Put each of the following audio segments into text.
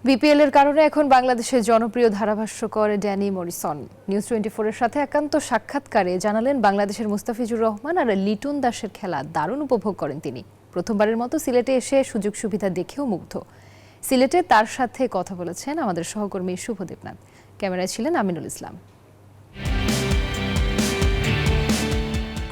BPL এর কারণে এখন বাংলাদেশের জনপ্রিয় ধারাভাষ্যকর ড্যানি মরিসন নিউজ 24 এর সাথে একান্ত সাক্ষাৎকারে জানালেন বাংলাদেশের মুস্তাফিজুর রহমান আর লিটন দাসের খেলা দারুণ উপভোগ করেন তিনি। প্রথমবারের মতো সিলেটে এসে সুযোগ সুবিধা দেখেও মুগ্ধ। সিলেটে তার সাথে কথা বলেছেন আমাদের সহকর্মী শুভদেবনাথ। ক্যামেরায় ছিলেন আমিনুল ইসলাম।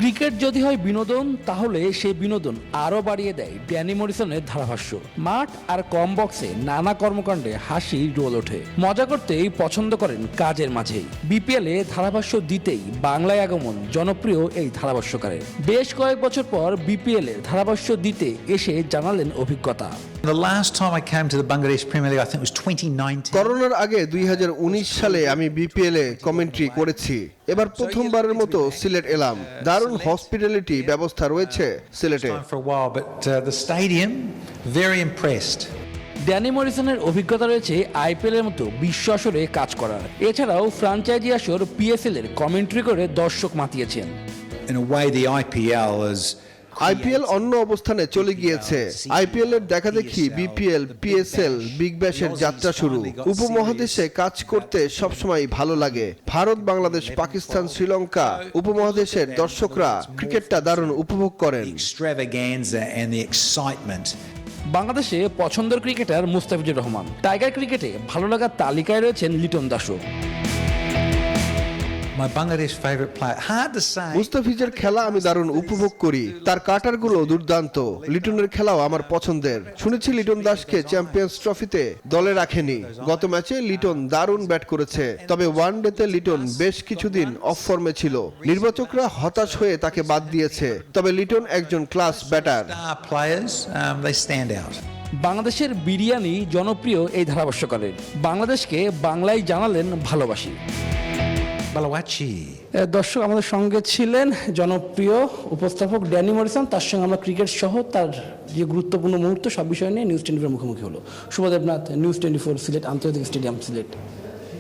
ক্রিকেট যদি হয় বিনোদন, তাহলে সেই বিনোদন আরও বাড়িয়ে দেয় ড্যানি মরিসনের ধারাভাষ্য। মাঠ আর কম বক্সে নানা কর্মকাণ্ডে হাসি রোল ওঠে। মজা করতেই পছন্দ করেন কাজের মাঝেই। বিপিএলে ধারাভাষ্য দিতেই বাংলায় আগমন জনপ্রিয় এই ধারাভাষ্যকারের। বেশ কয়েক বছর পর বিপিএলে ধারাভাষ্য দিতে এসে জানালেন অভিজ্ঞতা। The last time I came to the Bangladesh Premier League, I think it was 2019. করোনার আগে 2019 সালে আমি বিপিএল এ কমেন্ট্রি করেছি। এবার প্রথমবারের মতো সিলেট এলাম। দারুণ হসপিটালিটি ব্যবস্থা রয়েছে সিলেটে। For a while, but the stadium, very impressed. Danny মরিসনের অভিজ্ঞতা রয়েছে আইপিএল এর মতো বিশ্ব আসরে কাজ করার। এছাড়াও ফ্র্যাঞ্চাইজি আসর পিএসএল এর কমেন্ট্রি করে দর্শক মাতিয়েছেন। In a way, the IPL is IPL অন্য অবস্থানে চলে গিয়েছে। আইপিএল এর দেখা দেখি বিপিএল, পিএসএল, বিগ ব্যাশের যাত্রা শুরু। উপমহাদেশে কাজ করতে সবসময় ভালো লাগে। ভারত, বাংলাদেশ, পাকিস্তান, শ্রীলঙ্কা উপমহাদেশের দর্শকরা ক্রিকেটটা দারুণ উপভোগ করেন। extravaganza and the excitement. বাংলাদেশে পছন্দের ক্রিকেটার মুস্তাফিজুর রহমান। টাইগার ক্রিকেটে ভালো লাগার তালিকায় রয়েছেন Liton দাসও। My Bangladesh favorite player. Hard to say. মুস্তাফিজের খেলা আমি দারুণ উপভোগ করি। তার কাটারগুলো দুর্দান্ত। লিটনের খেলাও আমার পছন্দের। শুনেছি লিটন দাসকে চ্যাম্পিয়ন্স ট্রফিতে দলে রাখেনি। গত ম্যাচে লিটন দারুণ ব্যাট করেছে। তবে ওয়ানডেতে লিটন বেশ কিছুদিন অফ ফর্মে ছিল। নির্বাচকরা হতাশ হয়ে তাকে বাদ দিয়েছে। তবে লিটন একজন class batter. Star players, they stand out. বাংলাদেশের বিরিয়ানি জনপ্রিয় এই ধারাভাষ্যকারের। বাংলাদেশকে বাংলায় জানালেন ভালোবাসি। Balawachi. দর্শক, আমাদের সঙ্গে ছিলেন জনপ্রিয় উপস্থাপক ড্যানি মরিসন। তার সঙ্গে আমরা ক্রিকেট সহ তার যে গুরুত্বপূর্ণ মুহূর্ত সব বিষয় নিয়ে নিউজ 24 মুখোমুখি হলো। শুভদেবনাথ, নিউজ 24 সিলেট, আন্তর্জাতিক স্টেডিয়াম সিলেট।